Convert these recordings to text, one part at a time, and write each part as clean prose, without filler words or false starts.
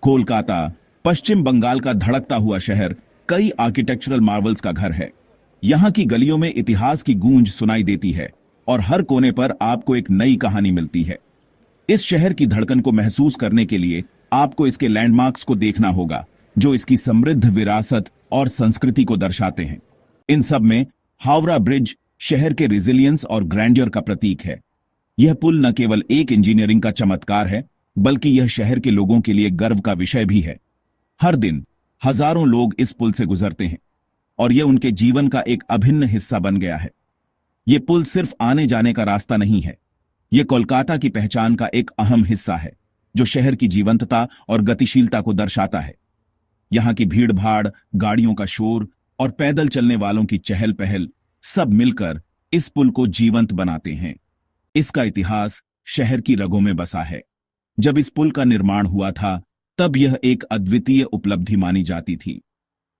कोलकाता, पश्चिम बंगाल का धड़कता हुआ शहर, कई आर्किटेक्चरल मार्वल्स का घर है। यहाँ की गलियों में इतिहास की गूंज सुनाई देती है और हर कोने पर आपको एक नई कहानी मिलती है। इस शहर की धड़कन को महसूस करने के लिए आपको इसके लैंडमार्क्स को देखना होगा, जो इसकी समृद्ध विरासत और संस्कृति को दर्शाते हैं। इन सब में हावड़ा ब्रिज शहर के रेजिलियंस और ग्रैंडियर का प्रतीक है। यह पुल न केवल एक इंजीनियरिंग का चमत्कार है, बल्कि यह शहर के लोगों के लिए गर्व का विषय भी है। हर दिन हजारों लोग इस पुल से गुजरते हैं और यह उनके जीवन का एक अभिन्न हिस्सा बन गया है। यह पुल सिर्फ आने जाने का रास्ता नहीं है, यह कोलकाता की पहचान का एक अहम हिस्सा है, जो शहर की जीवंतता और गतिशीलता को दर्शाता है। यहां की भीड़ भाड़, गाड़ियों का शोर और पैदल चलने वालों की चहल पहल सब मिलकर इस पुल को जीवंत बनाते हैं। इसका इतिहास शहर की रगों में बसा है। जब इस पुल का निर्माण हुआ था, तब यह एक अद्वितीय उपलब्धि मानी जाती थी।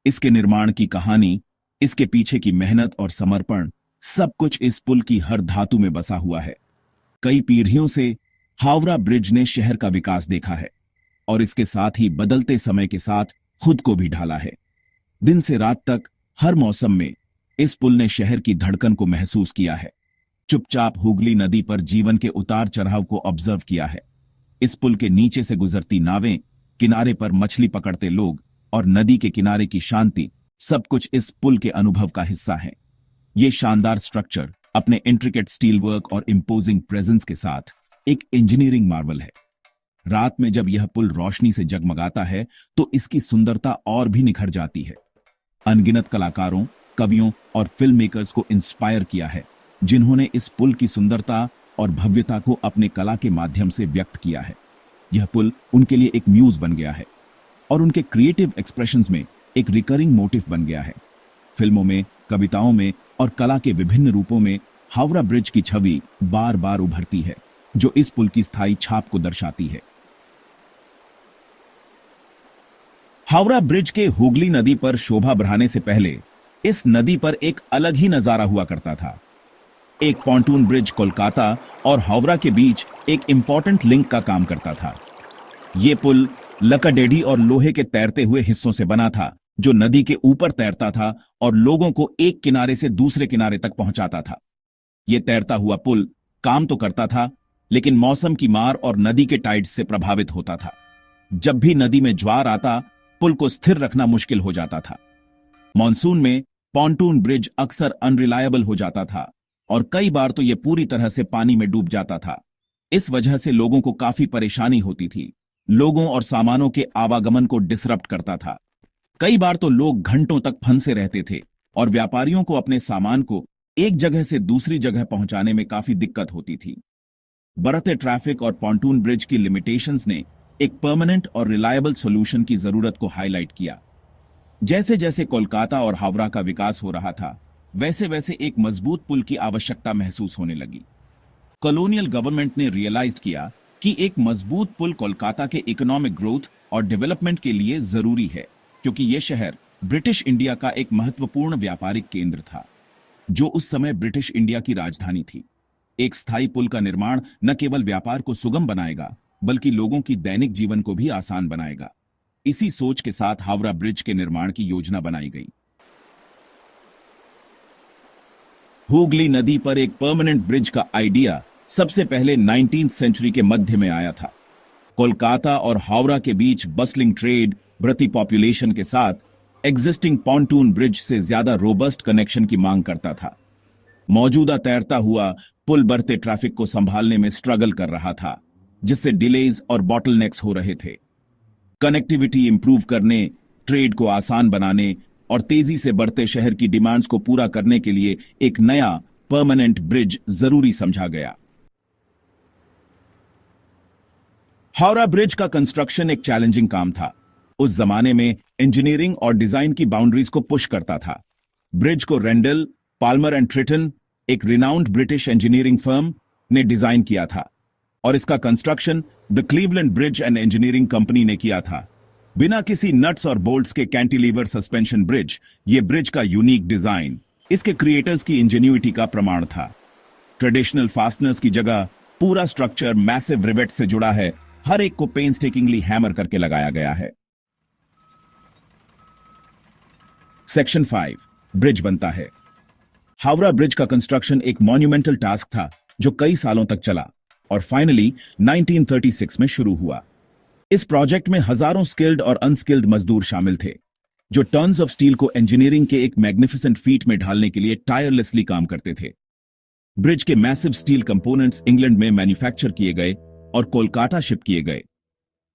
इसके निर्माण की कहानी, इसके पीछे की मेहनत और समर्पण, सब कुछ इस पुल की हर धातु में बसा हुआ है। कई पीढ़ियों से हावड़ा ब्रिज ने शहर का विकास देखा है और इसके साथ ही बदलते समय के साथ खुद को भी ढाला है। दिन से रात तक, हर मौसम में इस पुल ने शहर की धड़कन को महसूस किया है। चुपचाप हुगली नदी पर जीवन के उतार चढ़ाव को ऑब्जर्व किया है। इस पुल के नीचे से गुजरती नावें, किनारे पर मछली पकड़ते लोग और नदी के किनारे की शांति, सब कुछ इस पुल के अनुभव का हिस्सा है। ये शानदार स्ट्रक्चर अपने इंट्रिकेट स्टील वर्क और इंपोजिंग प्रेजेंस के साथ एक इंजीनियरिंग मार्वल है। रात में जब यह पुल रोशनी से जगमगाता है, तो इसकी सुंदरता और भी निखर जाती है। अनगिनत कलाकारों, कवियों और फिल्म मेकर्स को इंस्पायर किया है, जिन्होंने इस पुल की सुंदरता और भव्यता को अपने कला के माध्यम से व्यक्त किया है। यह पुल उनके लिए एक म्यूज बन गया है और उनके क्रिएटिव एक्सप्रेशंस में एक रिकरिंग मोटिव बन गया है। फिल्मों में, कविताओं में और कला के विभिन्न रूपों में हावड़ा ब्रिज की छवि बार बार उभरती है, जो इस पुल की स्थायी छाप को दर्शाती है। हावड़ा ब्रिज के हुगली नदी पर शोभा बढ़ाने से पहले इस नदी पर एक अलग ही नजारा हुआ करता था। एक पॉन्टून ब्रिज कोलकाता और हावड़ा के बीच एक इंपॉर्टेंट लिंक का काम करता था। यह पुल लकड़ेडी और लोहे के तैरते हुए हिस्सों से बना था, जो नदी के ऊपर तैरता था और लोगों को एक किनारे से दूसरे किनारे तक पहुंचाता था। यह तैरता हुआ पुल काम तो करता था, लेकिन मौसम की मार और नदी के टाइड्स से प्रभावित होता था। जब भी नदी में ज्वार आता, पुल को स्थिर रखना मुश्किल हो जाता था। मॉनसून में पॉन्टून ब्रिज अक्सर अनरिलायबल हो जाता था और कई बार तो यह पूरी तरह से पानी में डूब जाता था। इस वजह से लोगों को काफी परेशानी होती थी। लोगों और सामानों के आवागमन को डिसरप्ट करता था। कई बार तो लोग घंटों तक फंसे रहते थे और व्यापारियों को अपने सामान को एक जगह से दूसरी जगह पहुंचाने में काफी दिक्कत होती थी। बढ़ते ट्रैफिक और पॉन्टून ब्रिज की लिमिटेशंस ने एक परमानेंट और रिलायबल सॉल्यूशन की जरूरत को हाईलाइट किया। जैसे जैसे कोलकाता और हावड़ा का विकास हो रहा था, वैसे वैसे एक मजबूत पुल की आवश्यकता महसूस होने लगी। कॉलोनियल गवर्नमेंट ने रियलाइज किया कि एक मजबूत पुल कोलकाता के इकोनॉमिक ग्रोथ और डेवलपमेंट के लिए जरूरी है, क्योंकि यह शहर ब्रिटिश इंडिया का एक महत्वपूर्ण व्यापारिक केंद्र था, जो उस समय ब्रिटिश इंडिया की राजधानी थी। एक स्थायी पुल का निर्माण न केवल व्यापार को सुगम बनाएगा, बल्कि लोगों की दैनिक जीवन को भी आसान बनाएगा। इसी सोच के साथ हावड़ा ब्रिज के निर्माण की योजना बनाई गई। हुगली नदी पर एक परमानेंट ब्रिज का आइडिया सबसे पहले 19वीं सेंचुरी के मध्य में आया था। कोलकाता और हावड़ा के बीच बस्लिंग ट्रेड, बढ़ती पॉपुलेशन के साथ एग्जिस्टिंग पॉन्टून ब्रिज से ज्यादा रोबस्ट कनेक्शन की मांग करता था। मौजूदा तैरता हुआ पुल बढ़ते ट्रैफिक को संभालने में स्ट्रगल कर रहा था, जिससे डिलेज और बॉटलनेक्स हो रहे थे। कनेक्टिविटी इंप्रूव करने, ट्रेड को आसान बनाने और तेजी से बढ़ते शहर की डिमांड्स को पूरा करने के लिए एक नया परमानेंट ब्रिज जरूरी समझा गया। हावड़ा ब्रिज का कंस्ट्रक्शन एक चैलेंजिंग काम था। उस जमाने में इंजीनियरिंग और डिजाइन की बाउंड्रीज को पुश करता था। ब्रिज को रेंडल, पाल्मर एंड ट्रिटन, एक रिनाउंड ब्रिटिश इंजीनियरिंग फर्म, ने डिजाइन किया था और इसका construction the Cleveland bridge and engineering company ने किया था। बिना किसी नट्स और बोल्ट्स के कैंटिलीवर सस्पेंशन ब्रिज, ये ब्रिज का यूनिक डिजाइन इसके क्रिएटर्स की इंजेन्युइटी का प्रमाण था। ट्रेडिशनल फास्टनर्स की जगह पूरा स्ट्रक्चर मैसिव रिवेट से जुड़ा है। हर एक को पेन्सटेकिंगली हैमर करके लगाया गया है। सेक्शन 5 ब्रिज बनता है। हावड़ा ब्रिज का कंस्ट्रक्शन एक मॉन्यूमेंटल टास्क था जो कई सालों तक चला और फाइनली 1936 में शुरू हुआ। इस प्रोजेक्ट में हजारों स्किल्ड और अनस्किल्ड मजदूर शामिल थे जो टन्स ऑफ स्टील को इंजीनियरिंग के एक मैग्निफिसेंट फीट में ढालने के लिए टायरलेसली काम करते थे। ब्रिज के मैसिव स्टील कंपोनेंट्स इंग्लैंड में मैन्युफैक्चर किए गए और कोलकाता शिप किए गए।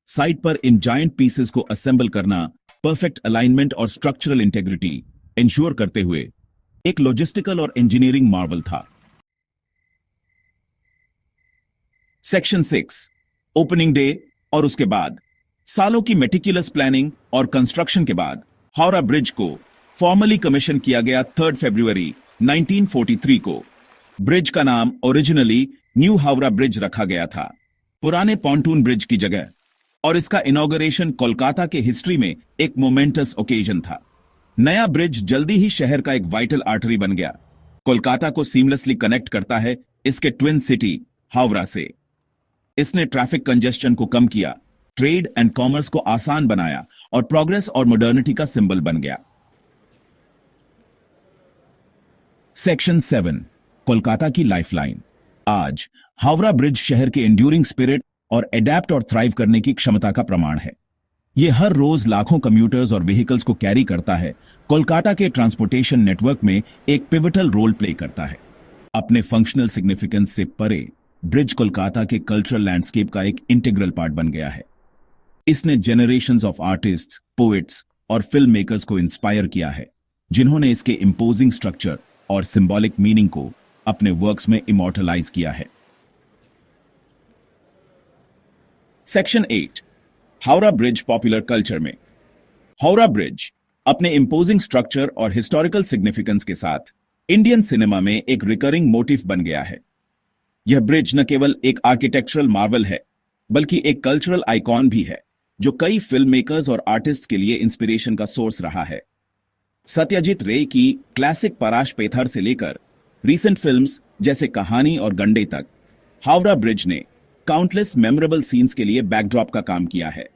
साइट पर इन जायंट पीसेस को असेंबल करना परफेक्ट अलाइनमेंट और स्ट्रक्चरल इंटेग्रिटी इंश्योर करते हुए एक लॉजिस्टिकल और इंजीनियरिंग मार्वल था। सेक्शन 6 ओपनिंग डे और उसके बाद सालों की मेटिकुलस प्लानिंग और कंस्ट्रक्शन के बाद हावड़ा ब्रिज को फॉर्मली कमीशन किया गया 3 फरवरी 1943 को। ब्रिज का नाम ओरिजिनली न्यू हावड़ा ब्रिज रखा गया था, पुराने पॉन्टून ब्रिज की जगह, और इसका इनॉग्रेशन कोलकाता के हिस्ट्री में एक मोमेंटस ओकेजन था। नया ब्रिज जल्दी ही शहर का एक वाइटल आर्टरी बन गया। कोलकाता को सीमलेसली कनेक्ट करता है इसके ट्विन सिटी हावड़ा से। इसने ट्रैफिक कंजेस्शन को कम किया, ट्रेड एंड कॉमर्स को आसान बनाया और प्रोग्रेस और मॉडर्निटी का सिंबल बन गया। सेक्शन 7 कोलकाता की लाइफलाइन। आज हावड़ा ब्रिज शहर के एंड्यूरिंग स्पिरिट और एडेप्ट और थ्राइव करने की क्षमता का प्रमाण है। यह हर रोज लाखों कम्यूटर्स और व्हीकल्स को कैरी करता है, कोलकाता के ट्रांसपोर्टेशन नेटवर्क में एक पिवटल रोल प्ले करता है। अपने फंक्शनल सिग्निफिकेंस से परे ब्रिज कोलकाता के कल्चरल लैंडस्केप का एक इंटीग्रल पार्ट बन गया है। इसने जेनरेशंस ऑफ आर्टिस्ट्स, पोएट्स और फिल्म मेकर्स को इंस्पायर किया है, जिन्होंने इसके इंपोजिंग स्ट्रक्चर और सिंबॉलिक मीनिंग को अपने वर्क्स में इमॉर्टलाइज किया है। Section 8 Howrah bridge popular culture में। हावड़ा ब्रिज अपने इंपोजिंग स्ट्रक्चर और हिस्टोरिकल सिग्निफिकेंस के साथ इंडियन सिनेमा में एक रिकरिंग मोटिव बन गया है। यह ब्रिज न केवल एक आर्किटेक्चरल मार्वल है, बल्कि एक कल्चरल आइकॉन भी है जो कई फिल्म मेकर्स और आर्टिस्ट के लिए इंस्पिरेशन का सोर्स रहा है। सत्यजीत रे की क्लासिक पराश पेथर से लेकर रीसेंट फिल्म्स जैसे कहानी और गंडे तक, हावड़ा ब्रिज ने काउंटलेस मेमोरेबल सीन्स के लिए बैकड्रॉप का काम किया है।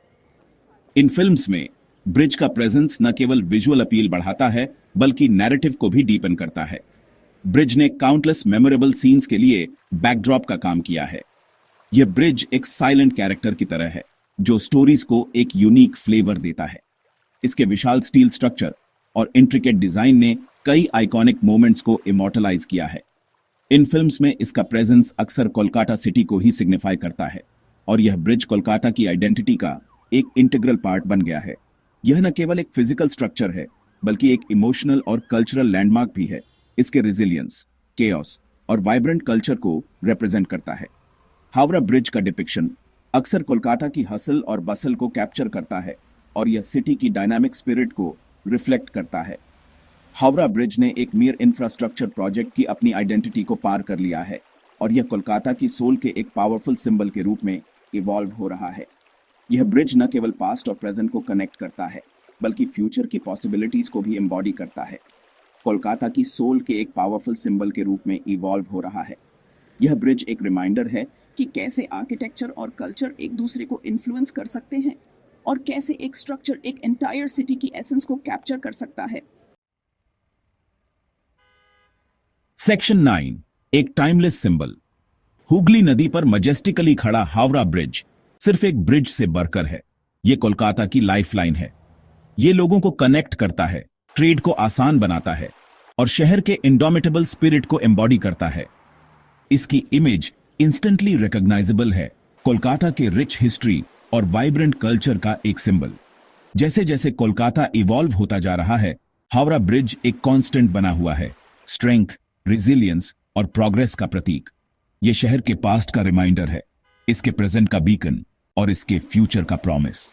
इन फिल्म्स में ब्रिज का प्रेजेंस न केवल विजुअल अपील बढ़ाता है, बल्कि नैरेटिव को भी डीपन करता है। ब्रिज ने काउंटलेस मेमोरेबल सीन्स के लिए बैकड्रॉप का काम किया है। यह ब्रिज एक साइलेंट कैरेक्टर की तरह है जो स्टोरीज को एक यूनिक फ्लेवर देता है। इसके विशाल स्टील स्ट्रक्चर और इंट्रिकेट डिजाइन ने कई आइकॉनिक मोमेंट्स को इमॉर्टलाइज किया है। इन फिल्म्स में इसका प्रेजेंस अक्सर कोलकाता सिटी को ही सिग्निफाई करता है और यह ब्रिज कोलकाता की आइडेंटिटी का एक इंटीग्रल पार्ट बन गया है। यह न केवल एक फिजिकल स्ट्रक्चर है, बल्कि एक इमोशनल और कल्चरल लैंडमार्क भी है। इसके रेजिलियंस, केओस और वाइब्रेंट कल्चर को रिप्रेजेंट करता है। हावड़ा ब्रिज का डिपिक्शन अक्सर कोलकाता की हसल और बसल को कैप्चर करता है और यह सिटी की डायनामिक स्पिरिट को रिफ्लेक्ट करता है। हावड़ा ब्रिज ने एक मियर इंफ्रास्ट्रक्चर प्रोजेक्ट की अपनी आइडेंटिटी को पार कर लिया है और यह कोलकाता की सोल के एक पावरफुल सिंबल के रूप में इवॉल्व हो रहा है। यह ब्रिज न केवल पास्ट और प्रेजेंट को कनेक्ट करता है, बल्कि फ्यूचर की पॉसिबिलिटीज को भी एम्बॉडी करता है। कोलकाता की सोल के एक पावरफुल सिंबल के रूप में इवॉल्व हो रहा है। यह ब्रिज एक रिमाइंडर है कि कैसे आर्किटेक्चर और कल्चर एक दूसरे को इन्फ्लुएंस कर सकते हैं और कैसे एक स्ट्रक्चर एक एंटायर सिटी की एसेंस को कैप्चर कर सकता है। सेक्शन 9 एक टाइमलेस सिंबल। हुगली नदी पर मजेस्टिकली खड़ा हावड़ा ब्रिज सिर्फ एक ब्रिज से बढ़कर है। यह कोलकाता की लाइफलाइन है। यह लोगों को कनेक्ट करता है, ट्रेड को आसान बनाता है और शहर के इंडोमिटेबल स्पिरिट को एम्बॉडी करता है। इसकी इमेज इंस्टेंटली रिकॉग्नाइजेबल है, कोलकाता के रिच हिस्ट्री और वाइब्रेंट कल्चर का एक सिंबल। जैसे जैसे कोलकाता इवॉल्व होता जा रहा है, हावड़ा ब्रिज एक कांस्टेंट बना हुआ है, स्ट्रेंथ, रेजिलियंस और प्रोग्रेस का प्रतीक। यह शहर के पास्ट का रिमाइंडर है, इसके प्रेजेंट का बीकन और इसके फ्यूचर का प्रॉमिस।